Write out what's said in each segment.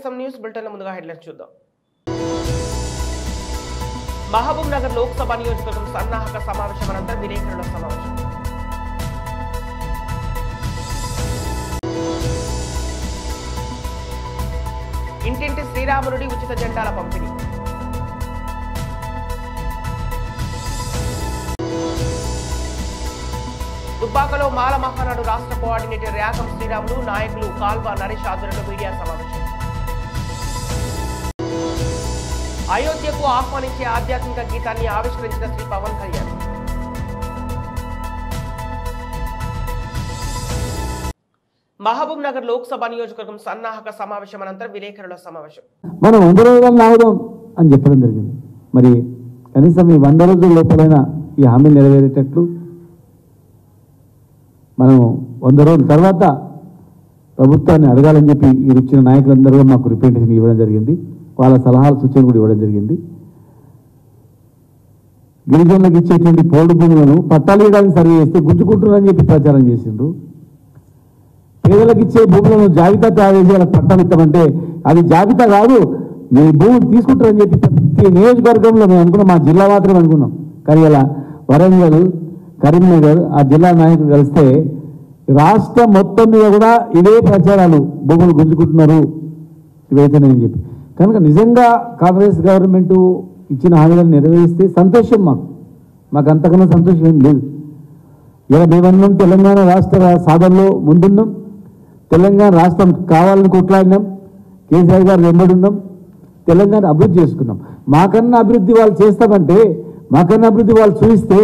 కనీసం news bulletin ముందుగా headlines చూద్దాం. మహబూబ్ నగర్ లోక్సభ నియోజకవర్గం సన్నాహక సమావేశం అనంతరం విలేకరుల సమావేశం. ఇంటింటి శ్రీరాముడి ఉచిత జెండాల పంపిణీ. దుబ్బాకలో మాల మహానాడు రాష్ట్ర కోఆర్డినేటర్ ర్యాకం శ్రీరాములు, నాయకులు కాల్వ నరేష్ ఆధ్వర్యంలో మీడియా సమావేశం. అయోధ్యకు ఆహ్వానించే ఆధ్యాత్మిక గీతాన్ని ఆవిష్కరించిన శ్రీ పవన్ కళ్యాణ్. మహబూబ్ నగర్ లోక్సభ నియోజకవర్గం సన్నాహక సమావేశం అనంతరం విలేకరుల సమావేశం. మనం 100 రోజులు ఆగుదాం అని చెప్పడం జరిగింది. మరి కనీసం ఈ 100 రోజుల లోపలైనా ఈ హామీలు నెరవేరేటట్లు మనం 100 రోజుల తర్వాత ప్రభుత్వాన్ని అడగాలని చెప్పి ఈ వచ్చిన నాయకులందరూ మాకు రిప్రజెంటేషన్ ఇవ్వడం జరిగింది. వాళ్ళ సలహాలు సూచనలు కూడా ఇవ్వడం జరిగింది. గిరిజనులకు ఇచ్చేటువంటి పోడు భూములను పట్టాలు ఇవ్వడానికి సర్వే చేస్తే గుంజుకుంటున్నారని చెప్పి ప్రచారం చేసిండ్రు. పేదలకు ఇచ్చే భూములను జాబితా తయారు చేసి వాళ్ళకి పట్టాలు ఇస్తామంటే అది జాబితా కాదు, మీ భూములు తీసుకుంటారని చెప్పి ప్రతి నియోజకవర్గంలో మేము అనుకున్నాం. మా జిల్లా మాత్రమే అనుకున్నాం. కానీ ఇలా వరంగల్, కరీంనగర్ ఆ జిల్లా నాయకులు కలిస్తే రాష్ట్రం మొత్తం మీద కూడా ఇవే ప్రచారాలు, భూములు గుంజుకుంటున్నారు ఇవైతేనని చెప్పి. కనుక నిజంగా కాంగ్రెస్ గవర్నమెంట్ ఇచ్చిన హామీలను నెరవేరిస్తే సంతోషం. మాకు అంతకన్నా సంతోషం ఏం లేదు. ఇలా మేమన్నాం తెలంగాణ రాష్ట్ర సాధనలో ముందున్నాం, తెలంగాణ రాష్ట్రం కావాలని కొట్లాడినాం, కేసీఆర్ గారు వెంబడున్నాం, తెలంగాణ అభివృద్ధి చేసుకున్నాం. మాకన్నా అభివృద్ధి వాళ్ళు చేస్తామంటే, మాకన్నా అభివృద్ధి వాళ్ళు చూపిస్తే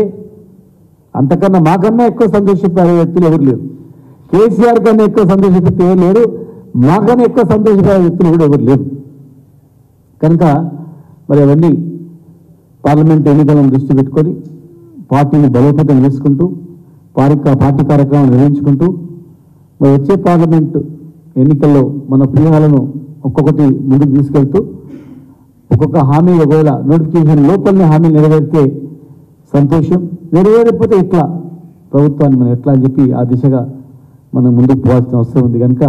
అంతకన్నా మాకన్నా ఎక్కువ సంతోషపడే వ్యక్తులు ఎవరు లేరు. కేసీఆర్ కన్నా ఎక్కువ సంతోషపడే ఎవరు లేరు, మాకన్నా ఎక్కువ సంతోషపడే వ్యక్తులు కూడా ఎవరు లేరు. కనుక మరి అవన్నీ పార్లమెంట్ ఎన్నికలను దృష్టి పెట్టుకొని పార్టీని బలోపేతం చేసుకుంటూ పార్టీ కార్యక్రమాలు నిర్వహించుకుంటూ మరి వచ్చే పార్లమెంట్ ఎన్నికల్లో మన వ్యూహాలను ఒక్కొక్కటి ముందుకు తీసుకెళ్తూ ఒక్కొక్క హామీ ఒకవేళ నోటిఫికేషన్ లోపలనే హామీ నెరవేరితే సంతోషం, నెరవేరకపోతే ఎట్లా ప్రభుత్వాన్ని మనం ఎట్లా అని చెప్పి ఆ దిశగా మనం ముందుకు పోవాల్సిన అవసరం ఉంది. కనుక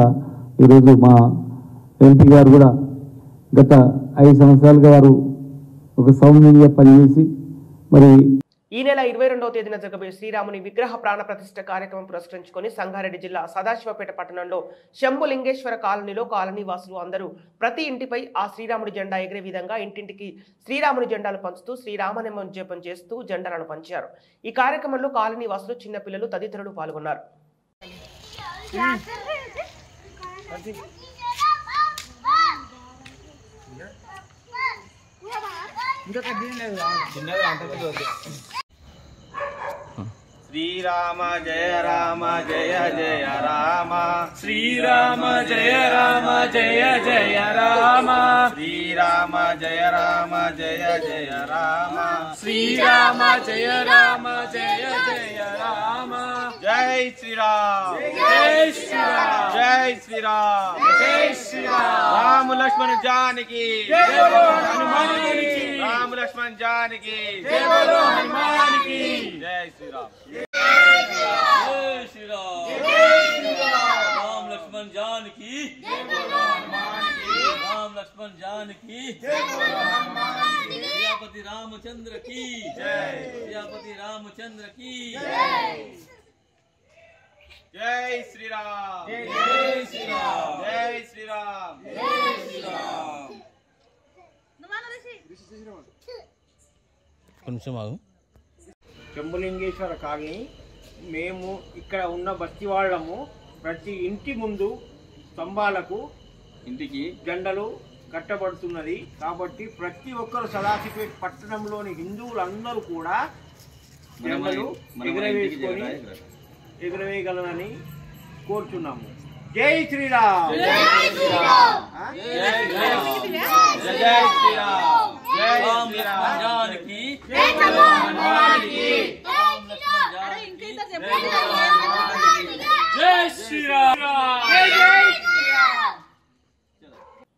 ఈరోజు మా ఎంపీ గారు కూడా గత 5 సంవత్సరాలుగా వారు ఒక సౌమ్యంగా పనిచేసి మరి ఈ నెల 22వ తేదీన జరగబోయే శ్రీరాముని విగ్రహ ప్రాణ ప్రతిష్ఠ కార్యక్రమం పురస్కరించుకొని సంగారెడ్డి జిల్లా సదాశివపేట పట్టణంలో శంభులింగేశ్వర కాలనీలో కాలనీ వాసులు అందరూ ప్రతి ఇంటిపై ఆ శ్రీరాముడి జెండా ఎగిరే విధంగా ఇంటింటికి శ్రీరాముడి జెండాలు పంచుతూ శ్రీరామనామం జపం చేస్తూ జెండాలను పంచారు. ఈ కార్యక్రమంలో కాలనీ వాసులు, చిన్నపిల్లలు తదితరులు పాల్గొన్నారు. శ్రీరామ జయ రామ జయ జయ రామ, శ్రీరామ జయ రామ జయ జయ రామ, శ్రీరామ జయ రామ జయ జయ రామ, శ్రీరామ జయ రామ జయ జయ రామ. జై శ్రీరామ్, జై శ్రీరామ్, జై శ్రీరామ్, జై శ్రీరామ్. రామ లక్ష్మణ జానకి, రామ లక్ష్మణ జానకి, హనుమానికి. జై శ్రీరామ్, జై శ్రీరామ్, రామ లక్ష్మణ జానకి, రామ లక్ష్మణ జానకి, సియాపతి రామచంద్ర की जय, सियापति रामचंद्र की जय. जय श्री राम, जय श्री राम, जय श्री राम, जय श्री राम. కొంచెం ఆగు. శంభులింగేశ్వర కాలనీ మేము ఇక్కడ ఉన్న బస్తీ వాళ్ళము ప్రతి ఇంటి ముందు స్తంభాలకు ఇంటికి జెండలు కట్టబడుతున్నది. కాబట్టి ప్రతి ఒక్కరు సదాశివపేట పట్టణంలోని హిందువులందరూ కూడా జెండలు ఎగురవేయగలరని కోరుచున్నాము. జై శ్రీరామ్, జై శ్రీరామ్, జై శ్రీరామ్, జై శ్రీరామ్, జై శ్రీరామ్ की हनुमान की, जय श्री राम, जय श्रीराम.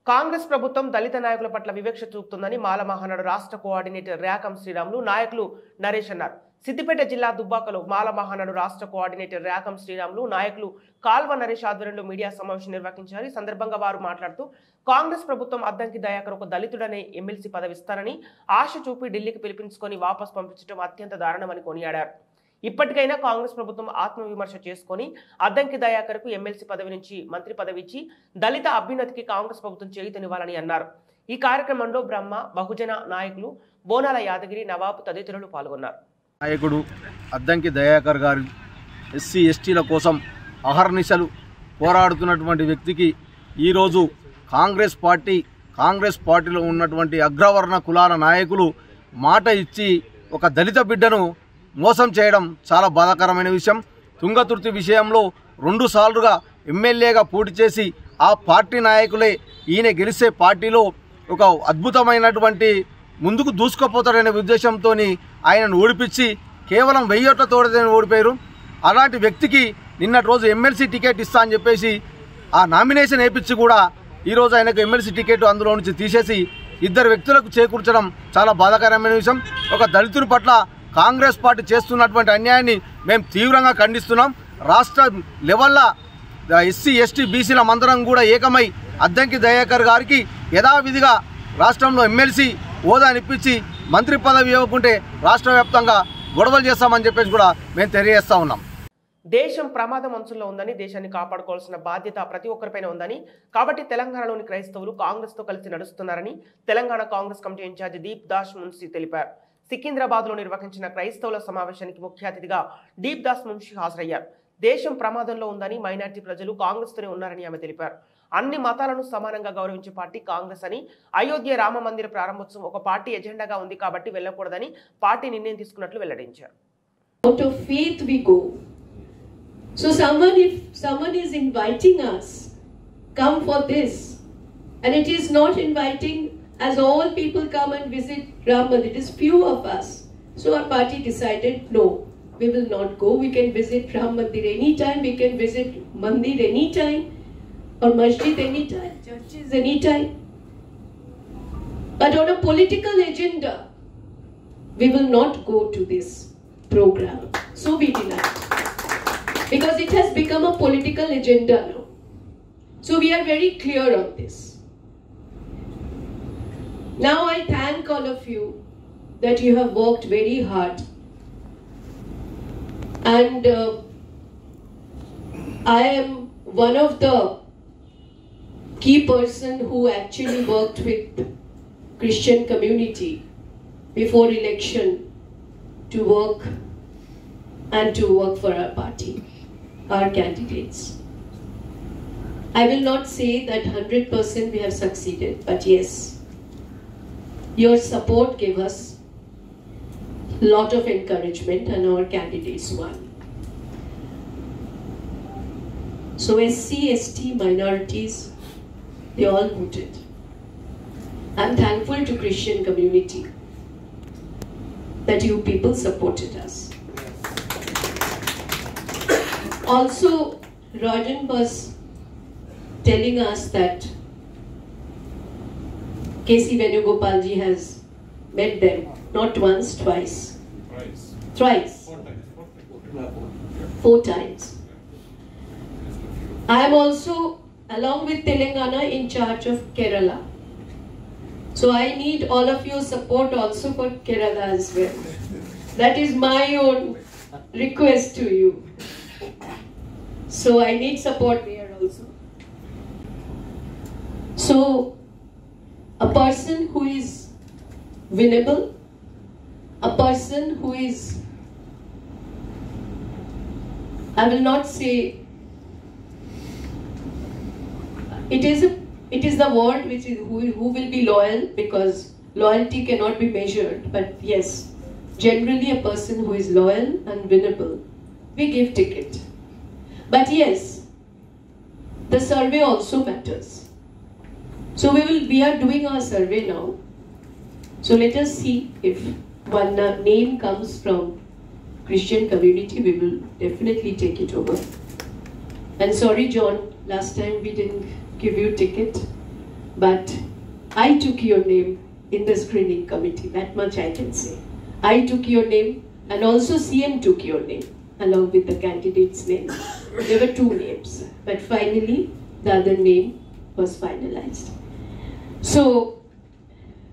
కాంగ్రెస్ ప్రభుత్వం దళిత నాయకుల పట్ల వివక్ష చూపుతుందని మాల మహానాడు రాష్ట్ర కోఆర్డినేటర్ ర్యాకం శ్రీరాములు, నాయకులు నరేష్ అన్నారు. సిద్దిపేట జిల్లా దుబ్బాకలో మాల మహానాడు రాష్ట్ర కోఆర్డినేటర్ ర్యాకం శ్రీరాములు నాయకులు కాల్వ నరేష్ ఆధ్వర్యంలో మీడియా సమావేశం నిర్వహించారు. ఈ సందర్భంగా వారు మాట్లాడుతూ కాంగ్రెస్ ప్రభుత్వం అద్దంకి దయాకర్ ఒక దళితుడనే ఎమ్మెల్సీ పదవిస్తారని ఆశ చూపి ఢిల్లీకి పిలిపించుకొని వాపస్ పంపించడం అత్యంత దారుణమని కొనియాడారు. ఇప్పటికైనా కాంగ్రెస్ ప్రభుత్వం ఆత్మవిమర్శ చేసుకుని అద్దంకి దయాకర్కు ఎమ్మెల్సీ పదవి నుంచి మంత్రి పదవి ఇచ్చి దళిత అభ్యున్నతికి కాంగ్రెస్ ప్రభుత్వం చేయుతనివ్వాలని అన్నారు. ఈ కార్యక్రమంలో బ్రహ్మ బహుజన నాయకులు బోనాల యాదగిరి నవాబు తదితరులు పాల్గొన్నారు. నాయకుడు అద్దంకి దయాకర్ గారు ఎస్సీ ఎస్టీల కోసం అహర్నిశలు పోరాడుతున్నటువంటి వ్యక్తికి ఈరోజు కాంగ్రెస్ పార్టీలో ఉన్నటువంటి అగ్రవర్ణ కులాల నాయకులు మాట ఇచ్చి ఒక దళిత బిడ్డను మోసం చేయడం చాలా బాధాకరమైన విషయం. తుంగతుర్తి విషయంలో 2 సార్లుగా ఎమ్మెల్యేగా పోటీ చేసి ఆ పార్టీ నాయకులే ఈయన గెలిచే పార్టీలో ఒక అద్భుతమైనటువంటి ముందుకు దూసుకుపోతాడనే ఉద్దేశంతో ఆయనను ఓడిపించి కేవలం 1000 ఓట్లతో ఓడిపోయారు. అలాంటి వ్యక్తికి నిన్నటి రోజు ఎమ్మెల్సీ టికెట్ ఇస్తా అని చెప్పేసి ఆ నామినేషన్ వేయించి కూడా ఈరోజు ఆయనకు ఎమ్మెల్సీ టికెట్ అందులో నుంచి తీసేసి 2 వ్యక్తులకు చేకూర్చడం చాలా బాధాకరమైన విషయం. ఒక దళితుని పట్ల కాంగ్రెస్ పార్టీ చేస్తున్నటువంటి అన్యాయాన్ని మేము తీవ్రంగా ఖండిస్తున్నాం. రాష్ట్ర లెవెల్లో ఎస్సీ ఎస్టీ బీసీల మందరం కూడా ఏకమై అద్దంకి దయాకర్ గారికి యథావిధిగా రాష్ట్రంలో ఎమ్మెల్సీ హోదా ఇప్పించి మంత్రి పదవి ఇవ్వకుంటే రాష్ట్ర వ్యాప్తంగా గొడవలు చేస్తామని చెప్పేసి కూడా మేము తెలియజేస్తా ఉన్నాం. దేశం ప్రమాదం అంచుల్లో ఉందని, దేశాన్ని కాపాడుకోవాల్సిన బాధ్యత ప్రతి ఒక్కరిపైన ఉందని, కాబట్టి తెలంగాణలోని క్రైస్తవులు కాంగ్రెస్తో కలిసి నడుస్తున్నారని తెలంగాణ కాంగ్రెస్ కమిటీ ఇన్ఛార్జి దీప్ దాస్ మున్షి తెలిపారు. సికింద్రాబాద్లో నిర్వహించిన క్రైస్తవుల సమావేశానికి ముఖ్య అతిథిగా దీప్ దాస్ మున్షి హాజరయ్యారు. దేశం ప్రమాదంలో ఉందని, మైనార్టీ ప్రజలు కాంగ్రెస్తోనే ఉన్నారని ఆమె తెలిపారు. అన్ని మతాలను సమానంగా గౌరవించే పార్టీ కాంగ్రెస్ అని, అయోధ్య రామ మందిర ప్రారంభోత్సవం ఒక పార్టీ ఎజెండాగా ఉంది కాబట్టి వెళ్ళకూడదని పార్టీ నిర్ణయం తీసుకున్నట్లు వెల్లడించారు. Out of faith we go. So if someone is inviting us, come for this, and it is not inviting as all people come and visit Ram Mandir. It is few of us. So our party decided, no, we will not go. We can visit Ram Mandir anytime. We can visit Mandir anytime, or Masjid anytime, churches anytime. But on a political agenda, we will not go to this program. So we deny. Because it has become a political agenda now. So we are very clear on this. Now I thank all of you that you have worked very hard. And I am one of the key person who actually worked with Christian community before election to work for our party, our candidates. I will not say that 100% we have succeeded, but yes, your support gave us a lot of encouragement and our candidates won. So SC, ST, minorities, they all voted. I'm thankful to Christian community that you people supported us. Also, Rajan was telling us that K.C. Venugopal ji has met them not once, twice. Thrice. 4 times. I am also, along with Telangana, in charge of Kerala. So I need all of your support also for Kerala as well. That is my own request to you. So I need support there also. So a person who is winnable, a person who is, I will not say, it is the word which is who will be loyal, because loyalty cannot be measured, but yes, generally a person who is loyal and winnable, we give ticket. But yes, the survey also matters. So we are doing our survey now. So let us see if one name comes from Christian community, we will definitely take it over. And sorry John, last time we didn't give you ticket, but I took your name in the screening committee, that much I can say. I took your name, And also CM took your name along with the candidate's name. There were 2 names, but finally the other name was finalized. So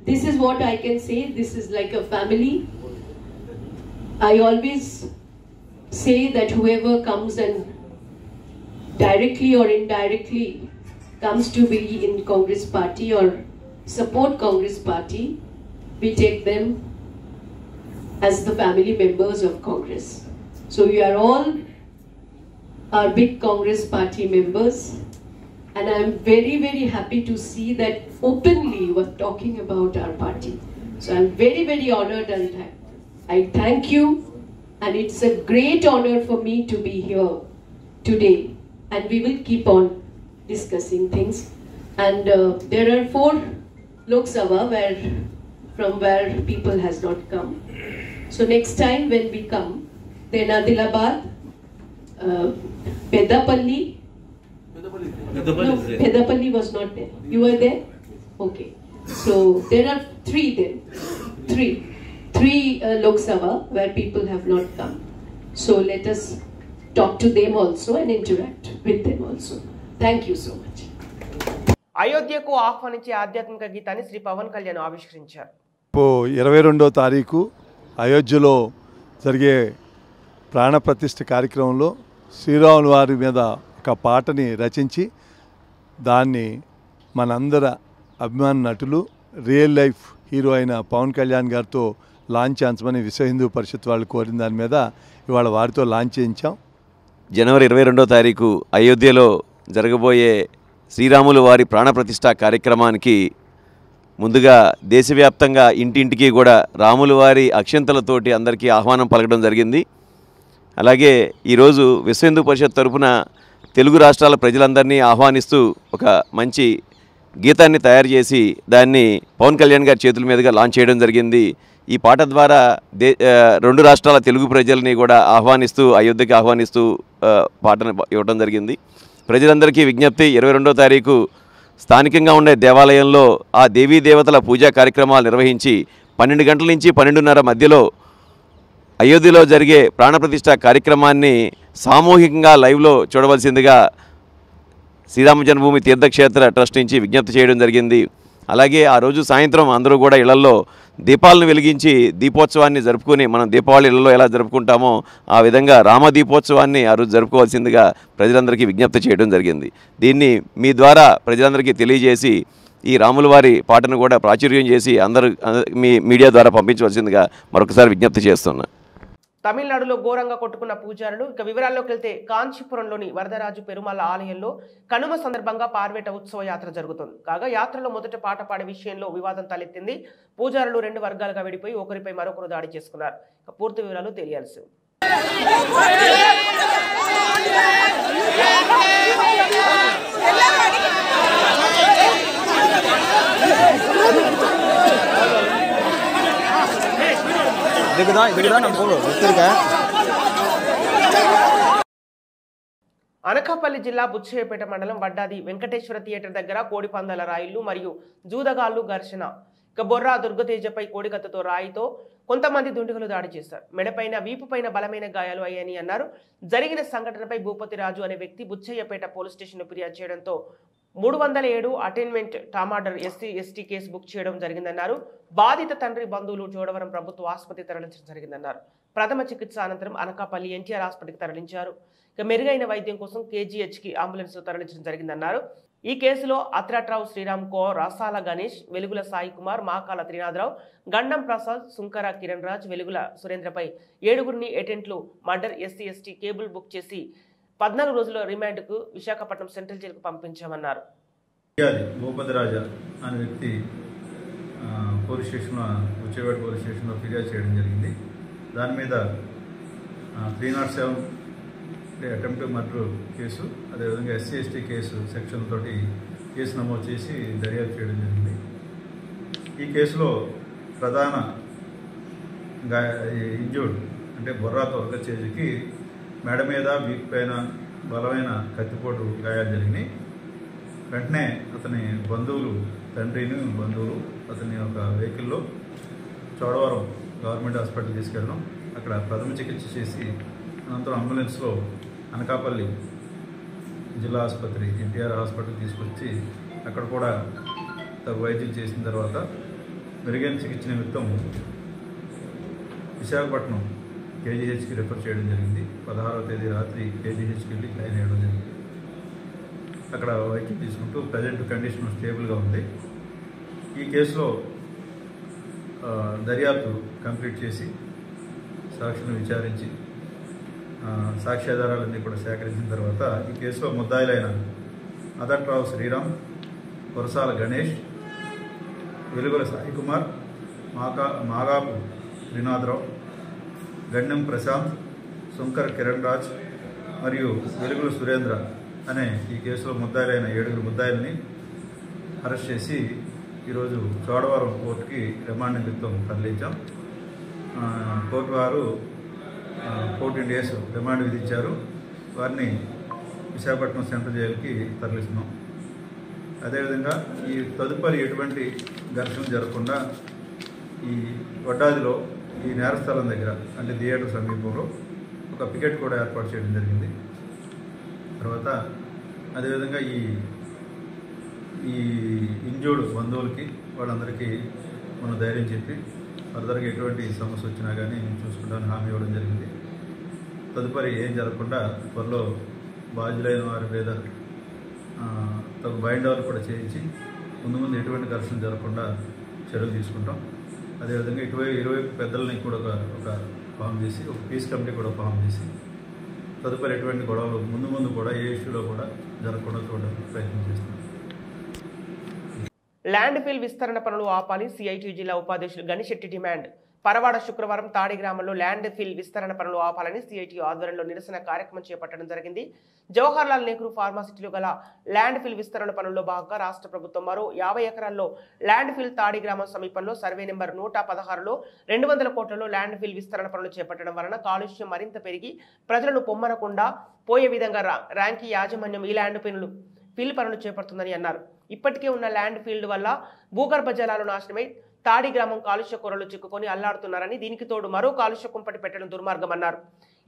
this is what I can say. This is like a family. I always say that whoever comes and directly or indirectly comes to be in Congress party or support Congress party, we take them as the family members of Congress. So we are all our big Congress party members, and I am very, very happy to see that openly you are talking about our party. So I am very, very honored, and I thank you, and it's a great honor for me to be here today, and we will keep on discussing things. And there are 4 Lok Sabha from where people has not come. So next time when we come, then Adilabad, Pedapalli. No, Pedapalli was not there. You were there? Okay. So there are 3 then. 3 Lok Sabha where people have not come. So let us talk to them also and interact with them also. Thank you so much. అయోధ్యకు ఆహ్వానించే ఆధ్యాత్మిక గీతాన్ని శ్రీ పవన్ కళ్యాణ్ ఆవిష్కరించారు. 22వ తారీఖు అయోధ్యలో జరిగే ప్రాణప్రతిష్ఠ కార్యక్రమంలో శ్రీరాముల వారి మీద ఒక పాటని రచించి దాన్ని మనందరి అభిమాన నటులు రియల్ లైఫ్ హీరో అయిన పవన్ కళ్యాణ్ గారితో లాంచ్ చేయించమని విశ్వ హిందూ పరిషత్ వాళ్ళు కోరిన దాని మీద ఇవాళ వారితో లాంచ్ చేయించాం. జనవరి 22వ తారీఖు అయోధ్యలో జరగబోయే శ్రీరాములు వారి ప్రాణప్రతిష్ఠ కార్యక్రమానికి ముందుగా దేశవ్యాప్తంగా ఇంటింటికి కూడా రాములు వారి అక్షంతలతోటి అందరికీ ఆహ్వానం పలకడం జరిగింది. అలాగే ఈరోజు విశ్వ హిందూ పరిషత్ తరపున తెలుగు రాష్ట్రాల ప్రజలందరినీ ఆహ్వానిస్తూ ఒక మంచి గీతాన్ని తయారు చేసి దాన్ని పవన్ కళ్యాణ్ గారి చేతుల మీదుగా లాంచ్ చేయడం జరిగింది. ఈ పాట ద్వారా 2 రాష్ట్రాల తెలుగు ప్రజల్ని కూడా ఆహ్వానిస్తూ అయోధ్యకి ఆహ్వానిస్తూ పాటను ఇవ్వడం జరిగింది. ప్రజలందరికీ విజ్ఞప్తి, 22వ తారీఖు స్థానికంగా ఉండే దేవాలయంలో ఆ దేవీ దేవతల పూజా కార్యక్రమాలు నిర్వహించి 12 గంటల నుంచి 12:30 మధ్యలో అయోధ్యలో జరిగే ప్రాణప్రతిష్ఠ కార్యక్రమాన్ని సామూహికంగా లైవ్లో చూడవలసిందిగా శ్రీరామ జన్మభూమి తీర్థక్షేత్ర ట్రస్ట్ నుంచి విజ్ఞప్తి చేయడం జరిగింది. అలాగే ఆ రోజు సాయంత్రం అందరూ కూడా ఇళ్లలో దీపాలను వెలిగించి దీపోత్సవాన్ని జరుపుకుని మనం దీపావళి ఇళ్లలో ఎలా జరుపుకుంటామో ఆ విధంగా రామ దీపోత్సవాన్ని ఆ రోజు జరుపుకోవాల్సిందిగా ప్రజలందరికీ విజ్ఞప్తి చేయడం జరిగింది. దీన్ని మీ ద్వారా ప్రజలందరికీ తెలియజేసి ఈ రాముల వారి పాటను కూడా ప్రాచుర్యం చేసి అందరూ మీ మీడియా ద్వారా పంపించవలసిందిగా మరొకసారి విజ్ఞప్తి చేస్తున్నా. తమిళనాడులో ఘోరంగా కొట్టుకున్న పూజారులు. ఇక వివరాల్లోకి వెళ్తే కాంచీపురంలోని వరదరాజు పెరుమాళ ఆలయంలో కనుమ సందర్భంగా పార్వేట ఉత్సవ యాత్ర జరుగుతుంది. కాగా యాత్రలో మొదట పాట పాడే విషయంలో వివాదం తలెత్తింది. పూజారులు 2 వర్గాలుగా విడిపోయి ఒకరిపై మరొకరు దాడి చేసుకున్నారు. ఇక పూర్తి వివరాలు తెలియాల్సి ఉంది. అనకాపల్లి జిల్లా బుచ్చయ్యపేట మండలం వడ్డాది వెంకటేశ్వర థియేటర్ దగ్గర కోడిపందాల రాయిళ్లు మరియు జూదగాళ్లు ఘర్షణ. ఇక బొర్రా దుర్గతేజపై కోడికత్తతో రాయితో కొంతమంది దుండగులు దాడి చేశారు. మెడపైన వీపుపైన బలమైన గాయాలు అయ్యాయని అన్నారు. జరిగిన సంఘటనపై భూపతిరాజు అనే వ్యక్తి బుచ్చయ్యపేట పోలీస్ స్టేషన్లో ఫిర్యాదు చేయడంతో 307 అటైన్మెంట్ టామార్డర్ SC/ST కేసు బుక్ చేయడం జరిగిందన్నారు. బాధిత తండ్రి బంధువులు చోడవరం ప్రభుత్వ ఆసుపత్రికి తరలించడం జరిగిందన్నారు. ప్రథమ చికిత్స అనంతరం అనకాపల్లి NTR హాస్పిటల్కి తరలించారు. ఇక మెరుగైన వైద్యం కోసం KGHకి అంబులెన్స్లో తరలించడం జరిగిందన్నారు. ఈ కేసులో అత్రాట్రావు శ్రీరామ్ కౌర్, రసాల గణేష్, వెలుగుల సాయి కుమార్, మాకాల త్రినాథరావు, గండం ప్రసాద్, సుంకర కిరణ్ రాజ్, వెలుగుల సురేంద్రపై 7గురిని ఏటెంట్లు మర్డర్ SC/ST కేబుల్ బుక్ చేసి 14 రోజుల రిమాండ్కు విశాఖపట్నం సెంట్రల్ జైలుకు పంపించామన్నారు. భూపతిరాజా అనే వ్యక్తి పోలీస్ స్టేషన్లో బుచ్చయ్యపేట పోలీస్ స్టేషన్లో ఫిర్యాదు చేయడం జరిగింది. దాని మీద 307 అటెంప్ట్ మర్డర్ కేసు, అదేవిధంగా SC/ST కేసు సెక్షన్ తోటి కేసు నమోదు చేసి దర్యాప్తు చేయడం జరిగింది. ఈ కేసులో ప్రధాన ఇంజూర్డ్ అంటే బొర్రా దుర్గతేజకి మెడ మీద వీపు పైన బలమైన కత్తిపోటు గాయాలు జరిగినాయి. వెంటనే అతని బంధువులు, తండ్రిని బంధువులు అతని ఒక వెహికల్లో చోడవరం గవర్నమెంట్ హాస్పిటల్ తీసుకెళ్ళడం, అక్కడ ప్రథమ చికిత్స చేసి అనంతరం అంబులెన్స్లో అనకాపల్లి జిల్లా ఆసుపత్రి ఎన్టీఆర్ హాస్పిటల్ తీసుకొచ్చి అక్కడ కూడా తగు వైద్యం చేసిన తర్వాత మెరుగైన చికిత్స నిమిత్తం విశాఖపట్నం కేజీహెచ్కి రెఫర్ చేయడం జరిగింది. 16వ తేదీ రాత్రి కేజీహెచ్కి వెళ్ళి లైన్ వేయడం జరిగింది. అక్కడ వైద్యం తీసుకుంటూ ప్రజెంట్ కండిషన్ స్టేబుల్గా ఉంది. ఈ కేసులో దర్యాప్తు కంప్లీట్ చేసి సాక్షులను విచారించి సాక్ష్యాధారాలన్నీ కూడా సేకరించిన తర్వాత ఈ కేసులో ముద్దాయిలైన అదట్రావు శ్రీరామ్, కురసాల గణేష్, వెలుగుల సాయికుమార్, మాగాపు శ్రీనాథరావు, గణ్యం ప్రశాంత్, శంకర్ కిరణ్ రాజ్ మరియు వెలుగుల సురేంద్ర అనే ఈ కేసులో ముద్దాయిలైన 7 ముద్దాయిల్ని అరెస్ట్ చేసి ఈరోజు చోడవరం కోర్టుకి రిమాండ్ నిమిత్తం తరలించాం. కోర్టు వారు 14 days రిమాండ్ విధించారు. వారిని విశాఖపట్నం సెంట్రల్ జైలుకి తరలిస్తున్నాం. అదేవిధంగా ఈ తదుపరి ఎటువంటి ఘర్షణ జరగకుండా ఈ వడ్డాదిలో ఈ నేరస్థలం దగ్గర అంటే థియేటర్ సమీపంలో ఒక పికెట్ కూడా ఏర్పాటు చేయడం జరిగింది. తర్వాత అదేవిధంగా ఈ ఇంజూర్డ్ బంధువులకి వాళ్ళందరికీ మనం ధైర్యం చెప్పి ఫర్దర్గా ఎటువంటి సమస్య వచ్చినా కానీ నేను చూసుకుంటాను హామీ ఇవ్వడం జరిగింది. తదుపరి ఏం జరగకుండా త్వరలో బాధ్యులైన వారి మీద తగు బైండ్ ఓవర్ కూడా చేయించి ముందు ఎటువంటి ఘర్షణ జరగకుండా చర్యలు తీసుకుంటాం. అదేవిధంగా ఇరువైపు పెద్దలని కూడా ఒక ఫామ్ చేసి ఒక పీస్ కమిటీ కూడా ఫామ్ చేసి తదుపరి ఎటువంటి గొడవలు ముందు కూడా ఏ ఇష్యూలో కూడా జరగకుండా చూడడానికి ప్రయత్నం చేస్తున్నాం. ల్యాండ్ ఫిల్ విస్తరణ పనులు ఆపాలి. సిఐటి జిల్లా ఉపాధ్యక్షులు గణిశెట్టి డిమాండ్. పరవాడ శుక్రవారం తాడి గ్రామంలో ల్యాండ్ ఫిల్ విస్తరణ పనులు ఆపాలని సిఐటి ఆధ్వర్యంలో నిరసన కార్యక్రమం చేపట్టడం జరిగింది. జవహర్లాల్ నెహ్రూ ఫార్మాసిటీలో గల ల్యాండ్ ఫిల్ విస్తరణ పనుల్లో భాగంగా రాష్ట్ర ప్రభుత్వం మరో 50 ఎకరాల్లో ల్యాండ్ ఫిల్ తాడి గ్రామం సమీపంలో సర్వే నెంబర్ 116లో 200 కోట్లలో ల్యాండ్ ఫిల్ విస్తరణ పనులు చేపట్టడం వలన కాలుష్యం మరింత పెరిగి ప్రజలను పొమ్మనకుండా పోయే విధంగా ర్యాంకీ యాజమాన్యం ఈ ల్యాండ్ ఫిల్ పనులు చేపడుతుందని అన్నారు. ఇప్పటికే ఉన్న ల్యాండ్ ఫీల్డ్ వల్ల భూగర్భ జలాలు నాశనమై తాడి గ్రామం కాలుష్య కూరలు చిక్కుకొని అల్లాడుతున్నారని, దీనికి తోడు మరో కాలుష్య కుంపటి పెట్టడం దుర్మార్గమన్నారు.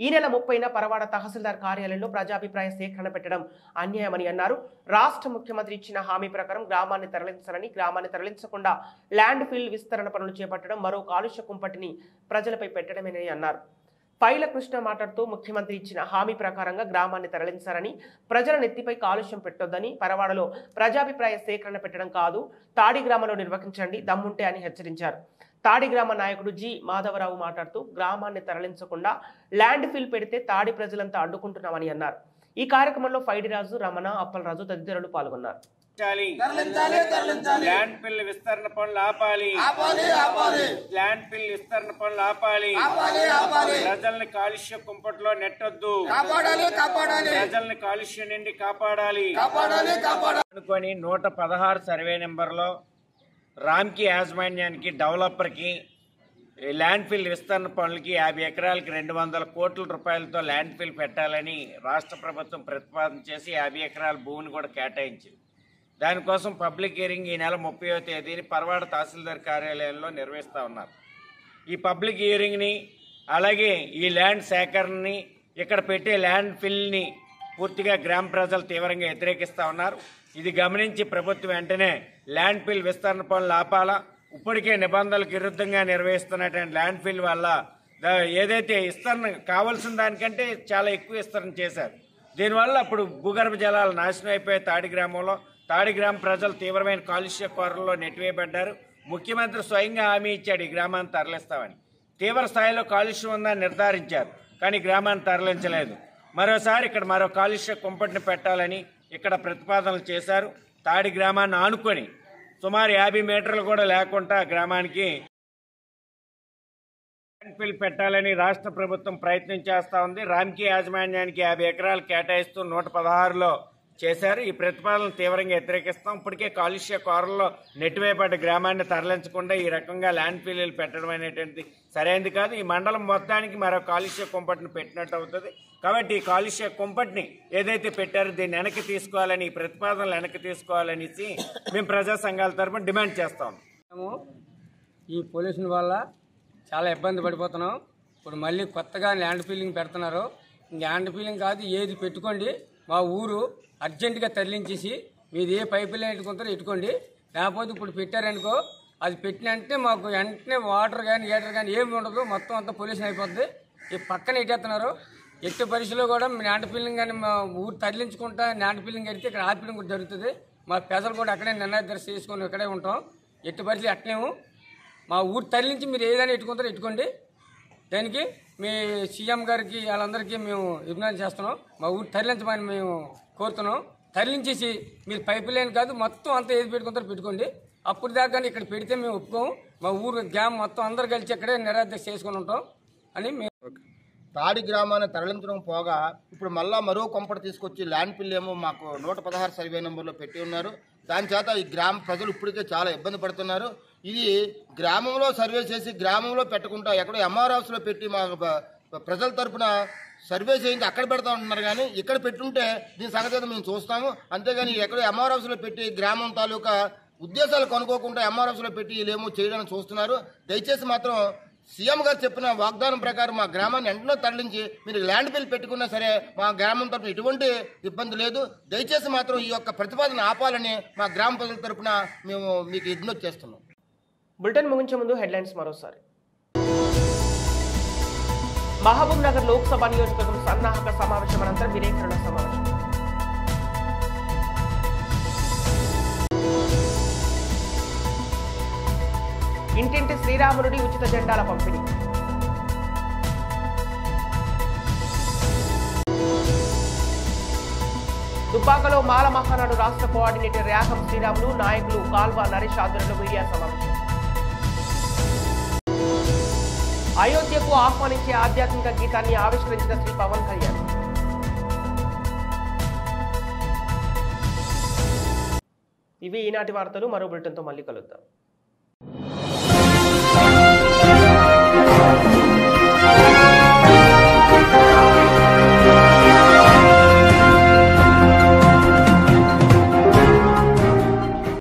ఈ నెల 30న పరవాడ తహసీల్దార్ కార్యాలయంలో ప్రజాభిప్రాయ సేకరణ పెట్టడం అన్యాయమని అన్నారు. రాష్ట్ర ముఖ్యమంత్రి ఇచ్చిన హామీ ప్రకారం గ్రామాన్ని తరలించాలని, గ్రామాన్ని తరలించకుండా ల్యాండ్ ఫీల్డ్ విస్తరణ పనులు చేపట్టడం మరో కాలుష్య కుంపటిని ప్రజలపై పెట్టడమేనని అన్నారు. పైల కృష్ణ మాట్లాడుతూ ముఖ్యమంత్రి ఇచ్చిన హామీ ప్రకారంగా గ్రామాన్ని తరలించారని, ప్రజల నెత్తిపై కాలుష్యం పెట్టొద్దని, పరవాడలో ప్రజాభిప్రాయ సేకరణ పెట్టడం కాదు, తాడి గ్రామంలో నిర్వహించండి దమ్ముంటే అని హెచ్చరించారు. తాడి గ్రామ నాయకుడు జి మాధవరావు మాట్లాడుతూ గ్రామాన్ని తరలించకుండా ల్యాండ్ ఫిల్ పెడితే తాడి ప్రజలంతా అడ్డుకుంటున్నామని అన్నారు. ఈ కార్యక్రమంలో ఫైడిరాజు, రమణ, అప్పలరాజు తదితరులు పాల్గొన్నారు. ల్యాండ్ బిల్ విస్తరణ పనులు ఆపాలి. ల్యాండ్ బిల్ విస్తరణ పనులు ఆపాలి. ప్రజల్ని కాలుష్య కుంపట్లో నెట్టొద్దు. ప్రజల్ని కాలుష్యం నుండి కాపాడాలి అనుకొని 116 సర్వే నెంబర్లో రామ్కి యాజమాన్యానికి డెవలపర్కి ల్యాండ్ ఫిల్ విస్తరణ పనులకి 50 ఎకరాలకి 200 కోట్ల రూపాయలతో ల్యాండ్ ఫిల్ పెట్టాలని రాష్ట్ర ప్రభుత్వం ప్రతిపాదన చేసి 50 ఎకరాల భూమిని కూడా కేటాయించింది. దానికోసం పబ్లిక్ హియరింగ్ ఈ నెల 30వ తేదీని పరవాడ తహసీల్దార్ కార్యాలయంలో నిర్వహిస్తూ ఉన్నారు. ఈ పబ్లిక్ హియరింగ్ని అలాగే ఈ ల్యాండ్ సేకరణని ఇక్కడ పెట్టే ల్యాండ్ ఫిల్ని పూర్తిగా గ్రామ ప్రజలు తీవ్రంగా వ్యతిరేకిస్తూ ఉన్నారు. ఇది గమనించి ప్రభుత్వం వెంటనే ల్యాండ్ ఫిల్ విస్తరణ పనులు ఆపాలా. ఇప్పటికే నిబంధనలకు విరుద్ధంగా నిర్వహిస్తున్నటువంటి ల్యాండ్ ఫిల్ వల్ల ఏదైతే విస్తరణ కావాల్సిన దానికంటే చాలా ఎక్కువ విస్తరణ చేశారు. దీనివల్ల అప్పుడు భూగర్భ జలాలు నాశనం అయిపోయాయి. తాడి గ్రామ ప్రజలు తీవ్రమైన కాలుష్య కోరల్లో నెట్టివేయబడ్డారు. ముఖ్యమంత్రి స్వయంగా హామీ ఇచ్చాడు ఈ గ్రామాన్ని తరలిస్తామని. తీవ్ర స్థాయిలో కాలుష్యం ఉందని నిర్ధారించారు, కానీ గ్రామాన్ని తరలించలేదు. మరోసారి ఇక్కడ మరో కాలుష్య కుంపటిని పెట్టాలని ఇక్కడ ప్రతిపాదనలు చేశారు. తాడి గ్రామాన్ని ఆనుకొని సుమారు 50 మీటర్లు కూడా లేకుండా గ్రామానికి ల్యాండ్ ఫిల్ పెట్టాలని రాష్ట్ర ప్రభుత్వం ప్రయత్నం చేస్తూ ఉంది. రామ్కి యాజమాన్యానికి 50 ఎకరాలు కేటాయిస్తూ 116లో చేశారు. ఈ ప్రతిపాదనలు తీవ్రంగా వ్యతిరేకిస్తాం. ఇప్పటికే కాలుష్య కోరల్లో నెట్టివేయబడ్డ గ్రామాన్ని తరలించకుండా ఈ రకంగా ల్యాండ్ ఫిల్లు పెట్టడం అనేటువంటిది సరైనది కాదు. ఈ మండలం మొత్తానికి మరో కాలుష్య కుంపటిని పెట్టినట్టు అవుతుంది. కాబట్టి ఈ కాలుష్య కుంపటిని ఏదైతే పెట్టారో దీన్ని వెనక్కి తీసుకోవాలని, ఈ ప్రతిపాదనలు వెనక్కి తీసుకోవాలనేసి మేము ప్రజా సంఘాల తరఫున డిమాండ్ చేస్తాం. ఈ పొల్యూషన్ వల్ల చాలా ఇబ్బంది పడిపోతున్నాం. ఇప్పుడు మళ్ళీ కొత్తగా ల్యాండ్ ఫీలింగ్ పెడుతున్నారు. ల్యాండ్ ఫీలింగ్ కాదు, ఏది పెట్టుకోండి, మా ఊరు అర్జెంటుగా తరలించేసి మీది ఏ పైపు లైన్ ఎట్టుకుంటారో ఎట్టుకోండి. లేకపోతే ఇప్పుడు పెట్టారనుకో, అది పెట్టినంటే మాకు వెంటనే వాటర్ కానీ గేటర్ కానీ ఏమి ఉండదు, మొత్తం అంతా పొల్యూషన్ అయిపోద్ది. ఈ పక్కన ఎట్టేస్తున్నారు. ఎట్టి పరిస్థితుల్లో కూడా ల్యాండ్ ఫీలింగ్ కానీ మా ఊరు తరలించుకుంటా ల్యాండ్ ఫీలింగ్ కడితే ఇక్కడ ఆర్పీలింగ్ కూడా జరుగుతుంది. మా ప్రజలు కూడా అక్కడే నిర్ణయం చేసుకొని ఇక్కడే ఉంటాం. ఎట్టి పరిస్థితులు అట్లేము. మా ఊరు తరలించి మీరు ఏదైనా ఎట్టుకుంటారో ఎట్టుకోండి. దానికి మీ సీఎం గారికి వాళ్ళందరికీ మేము విజ్ఞానం చేస్తున్నాం. మా ఊరు తరలించమని మేము కోరుతున్నాం. తరలించేసి మీరు పైపు లైన్ కాదు, మొత్తం అంతా ఏది పెట్టుకుంటారో పెట్టుకోండి. అప్పుడు దాకా ఇక్కడ పెడితే మేము ఒప్పుకోము. మా ఊరు గ్రామం మొత్తం అందరు కలిసి ఇక్కడే నిరాదీక్ష చేసుకుని ఉంటాం అని మేము. తాడి గ్రామాన్ని తరలించడం పోగా ఇప్పుడు మళ్ళా మరో కొంపటి తీసుకొచ్చి ల్యాండ్ పిల్ ఏమో మాకు 116 సర్వే నెంబర్లో పెట్టి ఉన్నారు. దాని చేత ఈ గ్రామ ప్రజలు ఇప్పటికే చాలా ఇబ్బంది పడుతున్నారు. ఇది గ్రామంలో సర్వే చేసి గ్రామంలో పెట్టకుండా ఎక్కడో ఎంఆర్ హౌస్లో పెట్టి మా ప్రజల తరఫున సర్వే చేయించి అక్కడ పెడతా ఉంటున్నారు. కానీ ఇక్కడ పెట్టుంటే దీని సంగతి మేము చూస్తాము. అంతేగాని ఎక్కడో ఎంఆర్ హౌస్లో పెట్టి గ్రామం తాలూకా ఉద్దేశాలు కనుక్కోకుండా ఎంఆర్ హౌస్లో పెట్టి వీళ్ళేమో చేయడానికి చూస్తున్నారు. దయచేసి మాత్రం సీఎం గారు చెప్పిన వాగ్దానం ప్రకారం మా గ్రామాన్ని వెంటనే తరలించి మీరు ల్యాండ్ బిల్ పెట్టుకున్నా సరే మా గ్రామం తరఫున ఎటువంటి ఇబ్బంది లేదు. దయచేసి మాత్రం ఈ యొక్క ప్రతిపాదన ఆపాలని మా గ్రామ ప్రజల తరఫున మేము మీకు విజ్ఞప్తి చేస్తున్నాం. బులెటిన్ ముగించే ముందు హెడ్లైన్స్ మరోసారి. మహబూబ్ నగర్ లోక్సభ నియోజకవర్గం సన్నాహక సమావేశం అనంతరం విలేకరుల సమావేశం. ఇంటింటి శ్రీరాముడి ఉచిత జెండాల పంపిణీ. దుబ్బాకలో మాల మహానాడు రాష్ట్ర కోఆర్డినేటర్ ర్యాకం శ్రీరాములు, నాయకులు కాల్వ నరేష్ ఆధ్వర్యంలో మీడియా సమావేశం. అయోధ్యకు ఆహ్వానించే ఆధ్యాత్మిక గీతాన్ని ఆవిష్కరించిన శ్రీ పవన్ కళ్యాణ్. ఇవి ఈనాటి వార్తలు. మరో బులెటిన్తో మళ్ళీ కలుద్దాం.